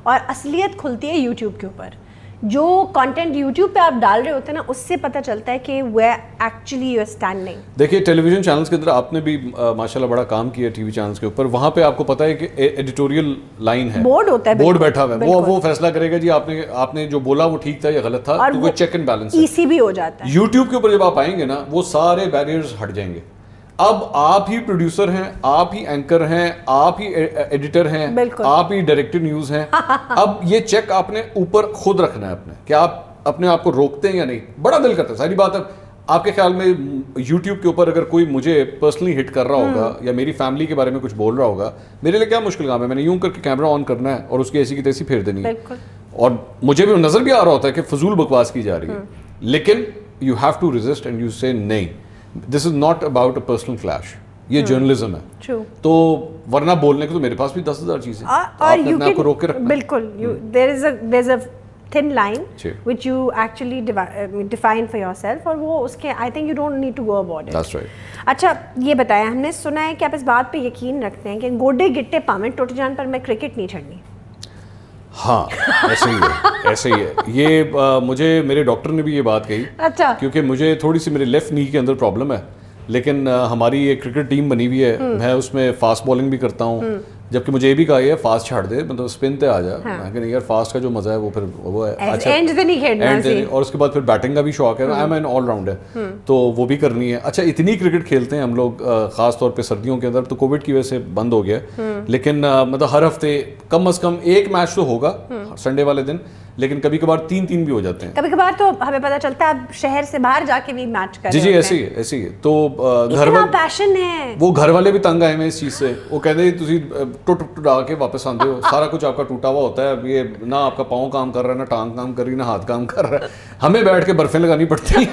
اور اصلیت کھلتی ہے یوٹیوب کے اوپر. جو کانٹینٹ یوٹیوب پہ آپ ڈال رہے ہوتے ہیں نا اس سے پتہ چلتا ہے کہ where actually you are standing. دیکھیے ٹیلی ویژن چینلس کے اندر آپ نے بھی ماشاءاللہ بڑا کام کیا ٹی وی چینلس کے اوپر, وہاں پہ آپ کو پتہ ہے کہ ایڈیٹوریل لائن ہے, بورڈ ہوتا ہے, بورڈ بیٹھا ہوا ہے, وہ فیصلہ کرے گا جی آپ نے جو بولا وہ ٹھیک تھا یا غلط تھا, تو وہ چیک اینڈ بیلنس ایسی بھی ہو جاتا ہے. یوٹیوب کے اوپر جب آپ آئیں گے نا وہ سارے بیریئرز ہٹ جائیں گے. اب آپ ہی پروڈیوسر ہیں, آپ ہی اینکر ہیں, آپ ہی ایڈیٹر ہیں, آپ ہی ڈائریکٹر نیوز ہیں. اب یہ چیک آپ نے اوپر خود رکھنا ہے اپنے, کہ آپ اپنے آپ کو روکتے ہیں یا نہیں. بڑا دل کرتا ہے, ساری بات ہے. آپ کے خیال میں یوٹیوب کے اوپر اگر کوئی مجھے پرسنلی ہٹ کر رہا ہوگا یا میری فیملی کے بارے میں کچھ بول رہا ہوگا, میرے لیے کیا مشکل کام ہے, میں نے یوں کر کے کیمرہ آن کرنا ہے اور اس کی ایسی کی تیسی پھیر دینی ہے. اور مجھے بھی نظر بھی آ رہا ہوتا ہے کہ فضول بکواس کی جا رہی ہے, لیکن you have to resist and you say نہیں, this is not about a personal clash, یہ جرنلزم ہے. تو ورنہ بولنے کو تو میرے پاس بھی 10,000 چیزیں ہیں, آپ نے اپنے آپ کو روک کے رکھنا. بالکل, there is a thin line which you actually define for yourself, اور وہ اس کے I think you don't need to go about it. That's right. اچھا یہ بتائیں, ہم نے سنا ہے کہ آپ اس بات پہ یقین رکھتے ہیں کہ گوڈے گٹے پاویں ٹوٹ جان پر میں کرکٹ نہیں چھڑنی. ہاں ایسے ہی ہے, ایسے ہی ہے. یہ مجھے میرے ڈاکٹر نے بھی یہ بات کہی, اچھا کیونکہ مجھے تھوڑی سی میرے لیفٹ نی کے اندر پرابلم ہے, لیکن ہماری ایک کرکٹ ٹیم بنی ہوئی ہے, میں اس میں فاسٹ بالنگ بھی کرتا ہوں, جبکہ مجھے یہ بھی کہا ہے فاسٹ چھاڑ دے, مطلب اسپن پہ آ جا. میں کہ نہیں یار فاسٹ کا جو مزہ ہے وہ پھر وہ ہے, اور اس کے بعد پھر بیٹنگ کا بھی شوق ہے, آئی ایم آل راؤنڈ ہے, تو وہ بھی کرنی ہے. اچھا اتنی کرکٹ کھیلتے ہیں ہم لوگ, خاص طور پہ سردیوں کے اندر, تو کووڈ کی وجہ سے بند ہو گیا, لیکن مطلب ہر ہفتے کم از کم ایک میچ تو ہوگا سنڈے والے دن, لیکن کبھی کبھار 3 بھی ہو جاتے ہیں. کبھی کبھار تو ہمیں پتہ چلتا ہے آپ شہر سے باہر جا کے بھی میچ کر رہے ہیں. جی ایسے ہی ہے, ایسے ہی ہے. تو گھر والے پیشن ہے, وہ گھر والے بھی تنگ آئے ہیں اس چیز سے. وہ کہتے ہیں تسی ٹوٹا کے واپس آندے ہو, سارا کچھ آپ کا ٹوٹا ہوا ہوتا ہے, اب یہ نہ آپ کا پاؤں کام کر رہا ہے, نہ ٹانگ کام کر رہی, نہ ہاتھ کام کر رہا ہے, ہمیں بیٹھ کے برفیں لگانی پڑتی ہیں.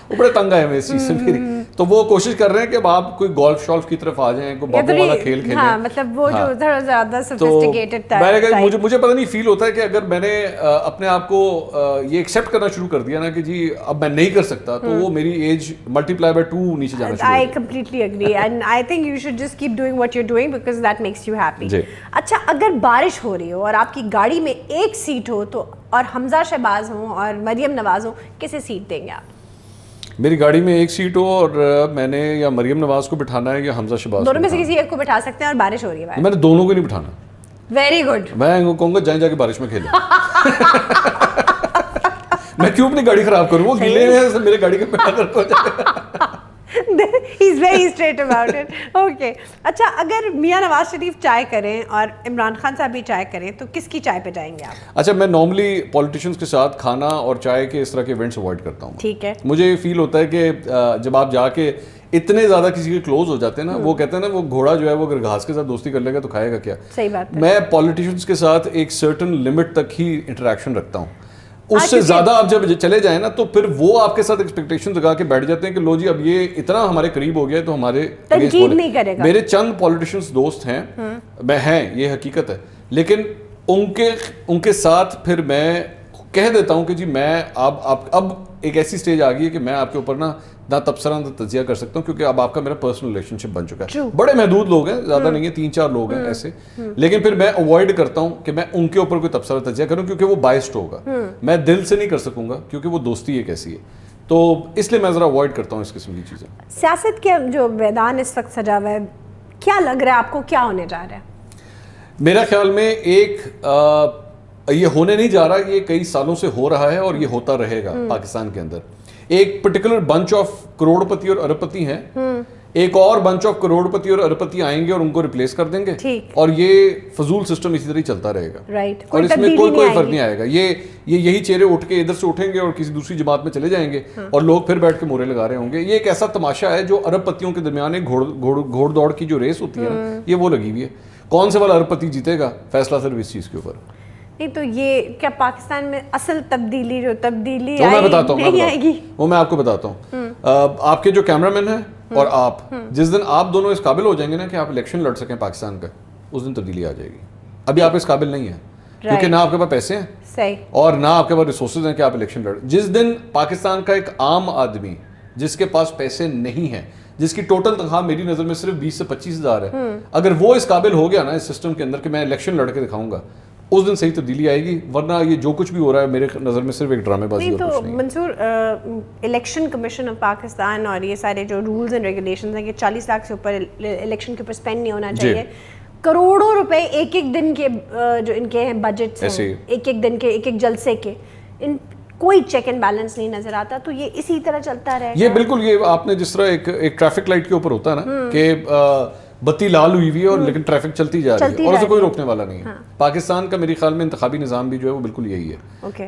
وہ بڑے تنگ آئے ہیں اس چیز سے میری. تو وہ کوشش کر رہے ہیں کہ اب آپ کوئی گولف شولف کی طرف آ جائیں, کوئی بابو والا کھیل کھیلیں. ہاں مطلب وہ جو تھوڑا زیادہ سوفسٹیکیٹڈ تھا. مجھے پتہ نہیں فیل ہوتا ہے کہ اگر میں نے اپنے آپ کو یہ ایکسیپٹ کرنا شروع کر دیا نا کہ جی اب میں نہیں کر سکتا, تو وہ میری ایج ملٹیپلائی بائی 2 نیچے جانا شروع. I completely agree and I think you should just keep doing what you're doing because that makes you happy. اچھا اگر بارش ہو رہی ہو اور آپ کی گاڑی میں ایک سیٹ ہو تو, اور حمزہ شہباز ہوں اور مریم نواز ہوں, کسے سیٹ دیں گے آپ؟ میری گاڑی میں ایک سیٹ ہو اور میں نے یا مریم نواز کو بٹھانا ہے یا حمزہ شہباز, دونوں میں سے کسی ایک کو بٹھا سکتے ہیں اور بارش ہو رہی ہے. میں نے دونوں کو نہیں بٹھانا. Very good. میں کہوں گا جائیں جا کے بارش میں کھیلیں. میں کیوں اپنی گاڑی خراب کروں, وہ گیلے ہیں میرے گاڑی کا پیڑا کر ہو جائے گا. He's very straight about it. Okay. اچھا اگر میاں نواز شریف چائے کریں اور عمران خان صاحب بھی چائے کریں تو کس کی چائے پہ جائیں گے آپ؟ اچھا میں نارملی پولیٹیشینس کے ساتھ کھانا اور چائے کے اس طرح کے ایونٹس اوائڈ کرتا ہوں. ٹھیک ہے. مجھے فیل ہوتا ہے کہ جب آپ جا کے اتنے زیادہ کسی کے کلوز ہو جاتے ہیں نا, وہ کہتے ہیں نا وہ گھوڑا جو ہے وہ اگر گھاس کے ساتھ دوستی کر لے گا تو کھائے گا کیا. صحیح بات ہے. میں پولیٹیشینس کے ساتھ ایک سرٹن لمٹ تک ہی انٹریکشن رکھتا ہوں, اس سے زیادہ آپ جب چلے جائیں نا تو پھر وہ آپ کے ساتھ ایکسپیکٹیشن لگا کے بیٹھ جاتے ہیں کہ لو جی اب یہ اتنا ہمارے قریب ہو گیا ہے تو ہمارے تنقید نہیں کرے گا. میرے چند پولیٹیشینس دوست ہیں, ہیں یہ حقیقت ہے, لیکن ان کے ساتھ پھر میں کہہ دیتا ہوں کہ جی میں اب ایک ایسی سٹیج آ گئی ہے کہ میں آپ کے اوپر نہ تبصرہ نہ تجزیہ کر سکتا ہوں, کیونکہ اب آپ کا میرا پرسنل ریلیشن شپ بن چکا ہے. بڑے محدود لوگ ہیں, زیادہ نہیں ہیں, 3-4 لوگ ہیں ایسے, لیکن پھر میں اوائڈ کرتا ہوں کہ میں ان کے اوپر کوئی تبصرہ تجزیہ کروں, کیونکہ وہ بائسڈ ہوگا. میں دل سے نہیں کر سکوں گا کیونکہ وہ دوستی ایک ایسی ہے, تو اس لیے میں ذرا اوائڈ کرتا ہوں اس قسم کی چیزیں. سیاست کے جو میدان اس وقت سجا ہوا ہے, کیا لگ رہا ہے آپ کو کیا ہونے جا رہا ہے؟ میرا خیال میں ایک یہ ہونے نہیں جا رہا, یہ کئی سالوں سے ہو رہا ہے اور یہ ہوتا رہے گا پاکستان کے اندر. ایک پرٹیکولر بنچ آف کروڑ پتی اور ارب پتی ہیں, ایک اور بنچ آف کروڑ پتی اور ارب پتی آئیں گے اور ان کو ریپلیس کر دیں گے, اور یہ فضول سسٹم اسی طرح چلتا رہے گا, اور اس میں کوئی فرق نہیں آئے گا. یہی چہرے اٹھ کے ادھر سے اٹھیں گے اور کسی دوسری جماعت میں چلے جائیں گے, اور لوگ پھر بیٹھ کے مورے لگا رہے ہوں گے. یہ ایک ایسا تماشا ہے جو ارب پتیوں کے درمیان ایک گھوڑ دوڑ کی جو ریس ہوتی ہے نا, یہ وہ لگی ہوئی ہے. کون سے والا ارب پتی جیتے گا, فیصلہ صرف اس چیز کے اوپر. نہیں تو یہ کیا پاکستان میں اصل تبدیلی میں بتاتا ہوں, وہ میں آپ کو بتاتا ہوں. آپ کے جو کیمرہ مین ہیں اور آپ, جس دن آپ دونوں اس قابل ہو جائیں گے نا کہ آپ الیکشن لڑ سکیں پاکستان کا, اس دن تبدیلی آ جائے گی. ابھی آپ اس قابل نہیں ہیں, کیونکہ نہ آپ کے پاس پیسے ہیں اور نہ آپ کے پاس ریسورسز ہیں کہ آپ الیکشن لڑ. جس دن پاکستان کا ایک عام آدمی جس کے پاس پیسے نہیں ہیں, جس کی ٹوٹل تنخواہ میری نظر میں صرف 20 سے 25 ہزار ہے, اگر وہ اس قابل ہو گیا نا اس سسٹم کے اندر کہ میں الیکشن لڑ کے دکھاؤں گا, اس دن صحیح تبدیلی آئے گی, ورنہ یہ جو کچھ بھی ہو رہا ہے میرے نظر میں صرف ایک ڈرامے بازی نہیں. اور تو کچھ نہیں. منصور, الیکشن کمیشن آف پاکستان اور یہ سارے جو رولز اینڈ ریگولیشنز ہیں کہ 40 لاکھ سے اوپر الیکشن کے اوپر اسپینڈ نہیں ہونا چاہیے, کروڑوں روپے ایک ایک دن کے جو ان کے ہیں بجٹس ہیں, ایک ایک دن کے, ایک ایک جلسے کے, ان کوئی چیک اینڈ بیلنس نہیں نظر آتا. تو یہ اسی طرح چلتا رہے گا. یہ بالکل, یہ آپ نے جس طرح ایک ٹریفک لائٹ کے اوپر ہوتا ہے نا کہ بتی لال ہوئی ہوئی ہے اور لیکن ٹریفک چلتی جا رہی ہے اور اسے کوئی روکنے والا نہیں ہے. پاکستان کا میرے خیال میں انتخابی نظام بھی جو ہے وہ بالکل یہی ہے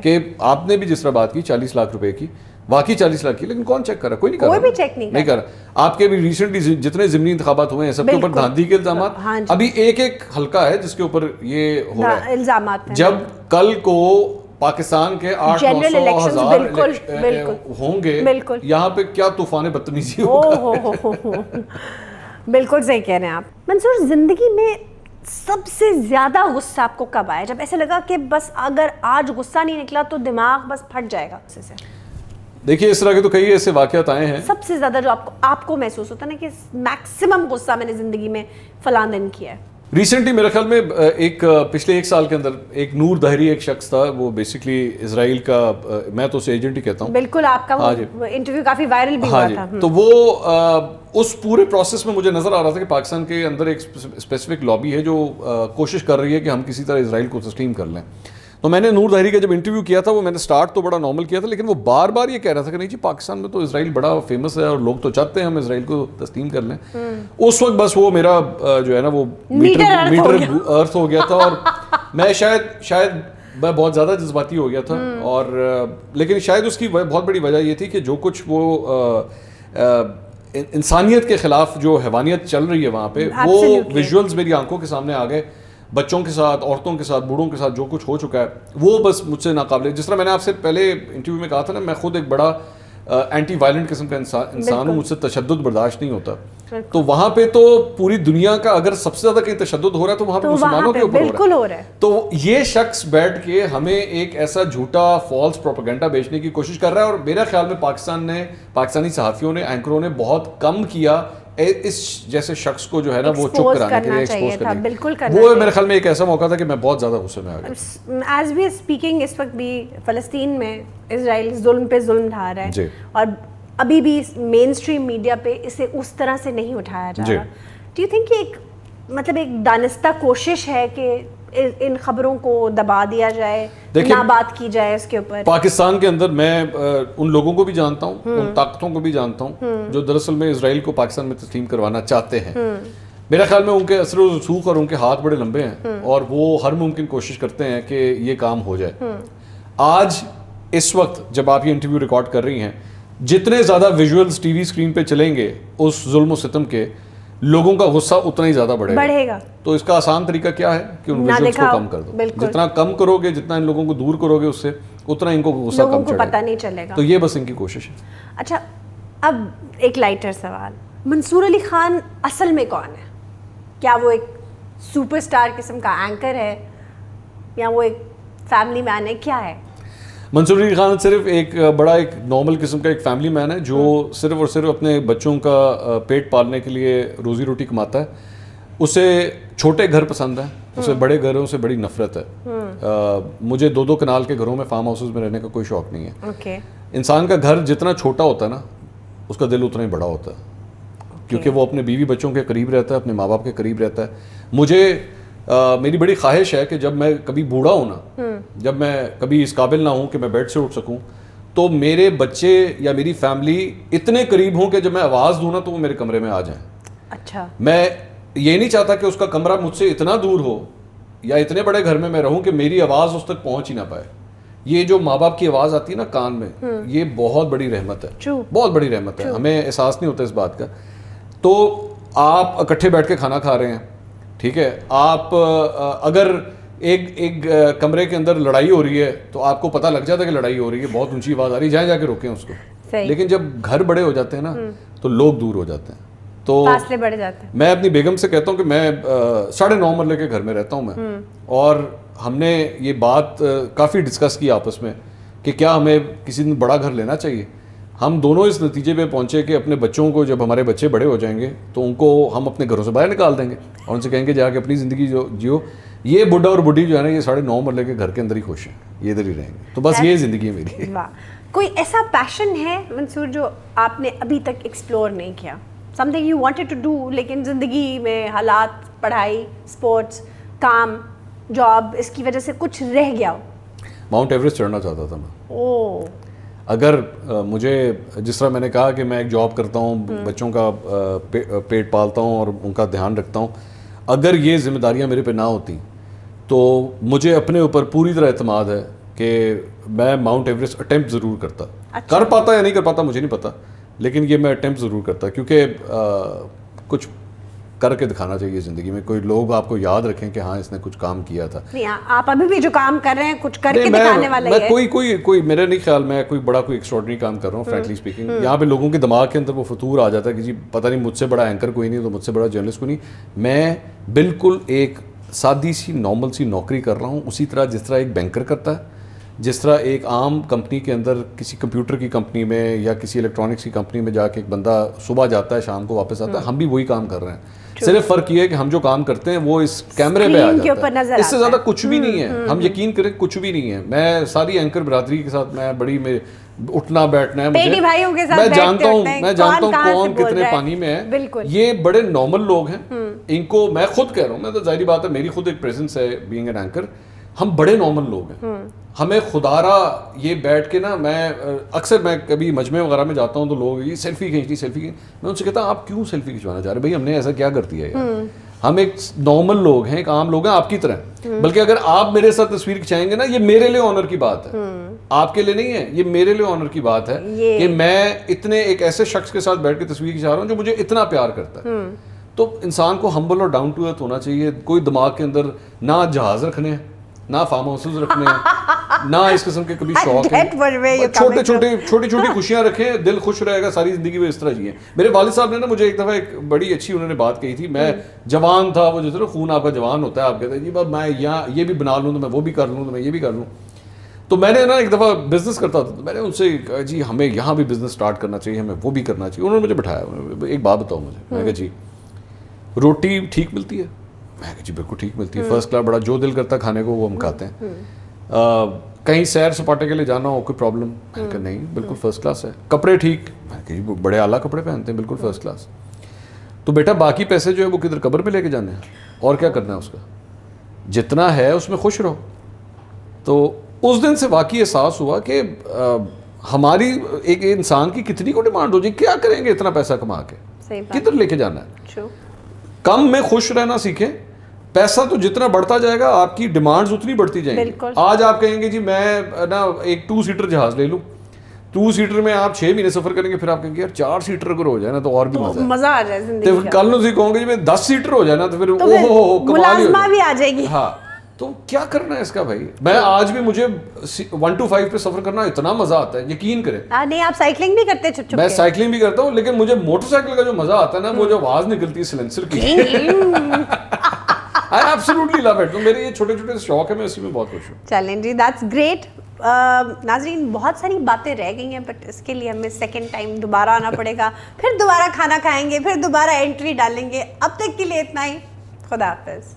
کہ آپ نے بھی جس طرح بات کی 40 لاکھ روپے کی, واقعی 40 لاکھ کی, لیکن کون چیک کر رہا ہے؟ کوئی نہیں کر رہا, کوئی بھی چیک نہیں کر رہا. آپ کے بھی ریسنٹلی جتنے ضمنی انتخابات ہوئے ہیں سب کے اوپر دھاندلی کے الزامات, ابھی ایک ایک حلقہ ہے جس کے اوپر یہ ہو رہا ہے الزامات. جب کل کو پاکستان کے 800,000 ہوں گے, یہاں پہ کیا طوفان بدتمیزی ہوگا. بالکل صحیح کہہ رہے ہیں آپ. منصور, زندگی میں سب سے زیادہ غصہ آپ کو کب آیا, جب ایسے لگا کہ بس اگر آج غصہ نہیں نکلا تو دماغ بس پھٹ جائے گا غصے سے؟ دیکھیے اس طرح کے تو کئی ایسے واقعات آئے ہیں. سب سے زیادہ جو آپ کو محسوس ہوتا ہے نا کہ میکسیمم غصہ میں نے زندگی میں فلاں دن کیا ہے؟ ریسنٹلی میرے خیال میں ایک پچھلے 1 سال کے اندر ایک نور دہری ایک شخص تھا, وہ بیسکلی اسرائیل کا, میں تو اسے ایجنٹ ہی کہتا ہوں. بالکل, آپ کا وہ انٹرویو کافی وائرل بھی ہوا تھا. تو وہ اس پورے پروسیس میں مجھے نظر آ رہا تھا کہ پاکستان کے اندر ایک اسپیسیفک لابی ہے جو کوشش کر رہی ہے کہ ہم کسی طرح اسرائیل کو تسلیم کر لیں. تو میں نے نور دہری کا جب انٹرویو کیا تھا, وہ میں نے سٹارٹ تو بڑا نارمل کیا تھا, لیکن وہ بار بار یہ کہہ رہا تھا کہ نہیں جی پاکستان میں تو اسرائیل بڑا فیمس ہے اور لوگ تو چاہتے ہیں ہم اسرائیل کو تسلیم کر لیں. اس وقت بس وہ میرا جو ہے نا وہ میٹر ارتھ ہو گیا تھا, اور میں شاید میں بہت زیادہ جذباتی ہو گیا تھا. اور لیکن شاید اس کی بہت بڑی وجہ یہ تھی کہ جو کچھ وہ انسانیت کے خلاف جو حیوانیت چل رہی ہے وہاں پہ, وہ ویژولز میری آنکھوں کے سامنے آ گئے. بچوں کے ساتھ, عورتوں کے ساتھ, بوڑھوں کے ساتھ جو کچھ ہو چکا ہے وہ بس مجھ سے ناقابل. جس طرح میں نے آپ سے پہلے انٹرویو میں کہا تھا نا, میں خود ایک بڑا اینٹی وائلنٹ قسم کا انسان ہوں, مجھ سے تشدد برداشت نہیں ہوتا. تو وہاں پہ تو پوری دنیا کا اگر سب سے زیادہ کہیں تشدد ہو رہا ہے تو وہاں پہ مسلمانوں کے اوپر ہو رہا ہے. تو یہ شخص بیٹھ کے ہمیں ایک ایسا جھوٹا فالس پروپیگنڈا بیچنے کی کوشش کر رہا ہے, اور میرے خیال میں پاکستانی صحافیوں نے, اینکروں نے بہت کم کیا اس جیسے شخص کو جو ہے نا وہ چپ کرانے کے لیے, ایکسپوز کرنے کے لیے. وہ میرے خیال میں ایک ایسا موقع تھا کہ میں بہت زیادہ غصے میں آ گیا. ایز وی اسپیکنگ اس وقت بھی فلسطین میں اسرائیل ظلم پہ ظلم ڈھا رہا ہے, اور ابھی بھی مین اسٹریم میڈیا پہ اسے اس طرح سے نہیں اٹھایا جا رہا. ڈو یو تھنک کہ ایک مطلب ایک دانستہ کوشش ہے کہ ان خبروں کو دبا دیا جائے, نہ بات کی جائے اس کے اوپر؟ پاکستان کے اندر میں ان لوگوں کو بھی جانتا ہوں, ان طاقتوں کو بھی جانتا ہوں جو دراصل میں اسرائیل کو پاکستان میں تسلیم کروانا چاہتے ہیں. میرے خیال میں ان کے اثر و رسوخ اور ان کے ہاتھ بڑے لمبے ہیں, اور وہ ہر ممکن کوشش کرتے ہیں کہ یہ کام ہو جائے. آج اس وقت جب آپ یہ انٹرویو ریکارڈ کر رہی ہیں, جتنے زیادہ ویژولز ٹی وی اسکرین پہ چلیں گے اس ظلم و ستم کے, لوگوں کا غصہ اتنا ہی زیادہ بڑھے گا. تو اس کا آسان طریقہ کیا ہے کہ ان ویژولز کو کم کر دو. جتنا کم کرو گے, جتنا ان لوگوں کو دور کرو گے اس سے, اتنا ان کو غصہ کم چڑھے گا, پتہ نہیں چلے گا. تو یہ بس ان کی کوشش ہے. اچھا, اب ایک لائٹر سوال, منصور علی خان اصل میں کون ہے؟ کیا وہ ایک سپر اسٹار قسم کا اینکر ہے, یا وہ ایک فیملی مین ہے, کیا ہے؟ منصور علی خان صرف ایک بڑا ایک نارمل قسم کا ایک فیملی مین ہے جو صرف اور صرف اپنے بچوں کا پیٹ پالنے کے لیے روزی روٹی کماتا ہے. اسے چھوٹے گھر پسند ہیں, اسے بڑے گھروں سے بڑی نفرت ہے. مجھے 2 کنال کے گھروں میں فارم ہاؤسز میں رہنے کا کوئی شوق نہیں ہے. انسان کا گھر جتنا چھوٹا ہوتا ہے نا, اس کا دل اتنا ہی بڑا ہوتا ہے, کیونکہ وہ اپنے بیوی بچوں کے قریب رہتا ہے, اپنے ماں باپ کے قریب رہتا ہے. مجھے میری بڑی خواہش ہے کہ جب میں کبھی بوڑھا ہوں نا, جب میں کبھی اس قابل نہ ہوں کہ میں بیڈ سے اٹھ سکوں, تو میرے بچے یا میری فیملی اتنے قریب ہوں کہ جب میں آواز دوں نا تو وہ میرے کمرے میں آ جائیں. اچھا, میں یہ نہیں چاہتا کہ اس کا کمرہ مجھ سے اتنا دور ہو یا اتنے بڑے گھر میں رہوں کہ میری آواز اس تک پہنچ ہی نہ پائے. یہ جو ماں باپ کی آواز آتی ہے نا کان میں, یہ بہت بڑی رحمت ہے, بہت بڑی رحمت ہے. ہمیں احساس نہیں ہوتا اس بات کا. تو آپ اکٹھے بیٹھ کے کھانا کھا رہے ہیں, ٹھیک ہے, آپ اگر ایک کمرے کے اندر لڑائی ہو رہی ہے تو آپ کو پتہ لگ جاتا ہے کہ لڑائی ہو رہی ہے, بہت اونچی آواز آ رہی ہے, جائیں جا کے روکیں اس کو. لیکن جب گھر بڑے ہو جاتے ہیں نا تو لوگ دور ہو جاتے ہیں, تو فاصلے بڑھ جاتے ہیں. میں اپنی بیگم سے کہتا ہوں کہ میں 9.5 مرلے کے گھر میں رہتا ہوں میں, اور ہم نے یہ بات کافی ڈسکس کی آپس میں کہ کیا ہمیں کسی دن بڑا گھر لینا چاہیے. ہم دونوں اس نتیجے پہ پہنچے کہ اپنے بچوں کو, جب ہمارے بچے بڑے ہو جائیں گے تو ان کو ہم اپنے گھروں سے باہر نکال دیں گے اور ان سے کہیں گے جا کے اپنی زندگی جیو, یہ بڈھا اور بڈھی جو ہے نا یہ 9.5 مرلے کے گھر کے اندر ہی خوش ہیں, یہ ادھر ہی رہیں گے. تو بس یہ زندگی ہے میری. واہ. کوئی ایسا پیشن ہے منصور جو آپ نے ابھی تک ایکسپلور نہیں کیا, something you wanted to do لیکن زندگی میں حالات, پڑھائی, اسپورٹس, کام, جاب, اس کی وجہ سے کچھ رہ گیا ہو؟ ماؤنٹ ایوریسٹ چڑھنا چاہتا تھا میں. اوہ. اگر مجھے جس طرح میں نے کہا کہ میں ایک جاب کرتا ہوں, بچوں کا پیٹ پالتا ہوں اور ان کا دھیان رکھتا ہوں, اگر یہ ذمہ داریاں میرے پہ نہ ہوتی تو مجھے اپنے اوپر پوری طرح اعتماد ہے کہ میں ماؤنٹ ایوریسٹ اٹیمپٹ ضرور کرتا. کر پاتا یا نہیں کر پاتا مجھے نہیں پتا, لیکن یہ میں اٹیمپٹ ضرور کرتا, کیونکہ کچھ کر کے دکھانا چاہیے زندگی میں. کوئی لوگ آپ کو یاد رکھیں کہ ہاں اس نے کچھ کام کیا تھا. نہیں, آپ ابھی بھی جو کام کر رہے ہیں کچھ کر کے دکھانے والے ہیں. میں کوئی میرے نہیں خیال میں کوئی بڑا کوئی ایکسٹراڈنری کام کر رہا ہوں, فرینکلی اسپیکنگ. یہاں پہ لوگوں کے دماغ کے اندر وہ فطور آ جاتا ہے کہ جی پتہ نہیں مجھ سے بڑا اینکر کوئی نہیں, تو مجھ سے بڑا جرنلسٹ کوئی نہیں. میں بالکل ایک سادی سی نارمل سی نوکری کر رہا ہوں, اسی طرح جس طرح ایک بینکر کرتا ہے, جس طرح ایک عام کمپنی کے اندر کسی کمپیوٹر کی کمپنی میں یا کسی الیکٹرانکس کی کمپنی میں جا کے ایک بندہ صبح جاتا ہے شام کو واپس آتا ہے, ہم بھی وہی کام کر رہے ہیں. صرف فرق یہ ہے کہ ہم جو کام کرتے ہیں وہ اس کیمرے پہ آ جاتا ہے, اس سے زیادہ کچھ بھی نہیں ہے. ہم یقین کریں کچھ بھی نہیں ہے. میں ساری اینکر برادری کے ساتھ میں بڑی میں اٹھنا بیٹھنا ہے مجھے, میں جانتا ہوں کون کتنے پانی میں ہے. یہ بڑے نارمل لوگ ہیں, ان کو میں خود کہہ رہا ہوں, میں تو ظاہری بات ہے میری خود ایک پریزنس ہے بینگ این اینکر. ہم بڑے نارمل لوگ ہیں. ہمیں خدا را یہ بیٹھ کے نا, میں اکثر میں کبھی مجمع وغیرہ میں جاتا ہوں تو لوگ یہ سیلفی کھینچتی, میں ان سے کہتا ہوں آپ کیوں سیلفی کھنچوانا چاہ رہے ہیں بھائی, ہم نے ایسا کیا کر دیا ہے. ہم ایک نارمل لوگ ہیں, ایک عام لوگ ہیں آپ کی طرح. بلکہ اگر آپ میرے ساتھ تصویر کھنچائیں گے نا, یہ میرے لیے آنر کی بات ہے, آپ کے لیے نہیں ہے. یہ میرے لیے آنر کی بات ہے کہ میں اتنے ایک ایسے شخص کے ساتھ بیٹھ کے تصویر کھنچا رہا ہوں جو مجھے اتنا پیار کرتا ہے. تو انسان کو ہمبل اور ڈاؤن ٹو ارتھ ہونا چاہیے. کوئی دماغ کے اندر نہ جہاز رکھنے ہیں, نہ فارم ہاؤسز رکھنے ہیں, نہ اس قسم کے کبھی شوق ہیں. چھوٹی چھوٹی خوشیاں رکھیں, دل خوش رہے گا, ساری زندگی میں اس طرح جیئیں. میرے والد صاحب نے نا مجھے ایک دفعہ ایک بڑی اچھی انہوں نے بات کہی تھی. میں جوان تھا, وہ جیسے خون آپ کا جوان ہوتا ہے, آپ کہتے ہیں جی بس میں یہاں یہ بھی بنا لوں تو میں وہ بھی کر لوں تو میں یہ بھی کر لوں. تو میں نے نا ایک دفعہ بزنس کرتا تھا, تو میں نے ان سے کہا جی ہمیں یہاں بھی بزنس اسٹارٹ کرنا چاہیے, ہمیں وہ بھی کرنا چاہیے. انہوں نے مجھے بٹھایا, ایک بات بتاؤ مجھے. میں کہا جی روٹی ٹھیک ملتی ہے؟ میں کہا جی بالکل ٹھیک ملتی ہے, فرسٹ کلاس, بڑا جو دل کرتا ہے کھانے کو وہ ہم کھاتے ہیں. کہیں سیر سپاٹے کے لیے جانا ہو کوئی پرابلم؟ میں نے کہا نہیں بالکل فرسٹ کلاس ہے. کپڑے ٹھیک؟ میں نے کہا جی بڑے اعلیٰ کپڑے پہنتے ہیں, بالکل فرسٹ کلاس. تو بیٹا باقی پیسے جو ہے وہ کدھر قبر میں لے کے جانے ہیں, اور کیا کرنا ہے اس کا, جتنا ہے اس میں خوش رہو. تو اس دن سے واقعی احساس ہوا کہ ہماری ایک انسان کی کتنی کو ڈیمانڈ ہو جائے, کیا کریں گے اتنا پیسہ کما کے, کدھر لے کے جانا ہے. کم میں خوش رہنا سیکھیں. پیسہ تو جتنا بڑھتا جائے گا آپ کی ڈیمانڈز اتنی بڑھتی جائیں گی. آج آپ کہیں گے جی میں نا ایک 2 سیٹر جہاز لے لوں, 2 سیٹر میں آپ 6 مہینے سفر کریں گے, پھر آپ کہیں گے یار 4 سیٹر اگر ہو جائے نا تو اور بھی مزہ آ جائے زندگی کا. کل نو کہوں گے جی میں 10 سیٹر ہو جائے نا تو پھر ملازمہ بھی آ جائے گی. ہاں تو کیا کرنا ہے اس کا بھائی. میں آج بھی مجھے 1 to 5 پہ سفر کرنا اتنا مزہ آتا ہے, یقین کریں. نہیں آپ سائیکلنگ بھی کرتے چھپ چھپ؟ میں سائیکلنگ بھی کرتا ہوں, لیکن مجھے موٹر سائیکل کا جو مزہ آتا ہے نا, وہ جو آواز نکلتی ہے سلنسر کی, I absolutely love it. تو میرے یہ چھوٹے چھوٹے شوق ہیں, میں اسی میں بہت خوش ہوں. چلیں جی, that's great. ناظرین بہت ساری باتیں رہ گئی ہیں, بٹ اس کے لیے ہمیں سیکنڈ ٹائم دوبارہ آنا پڑے گا, پھر دوبارہ کھانا کھائیں گے, پھر دوبارہ انٹری ڈالیں گے. اب تک کے لیے اتنا ہی, خدا حافظ.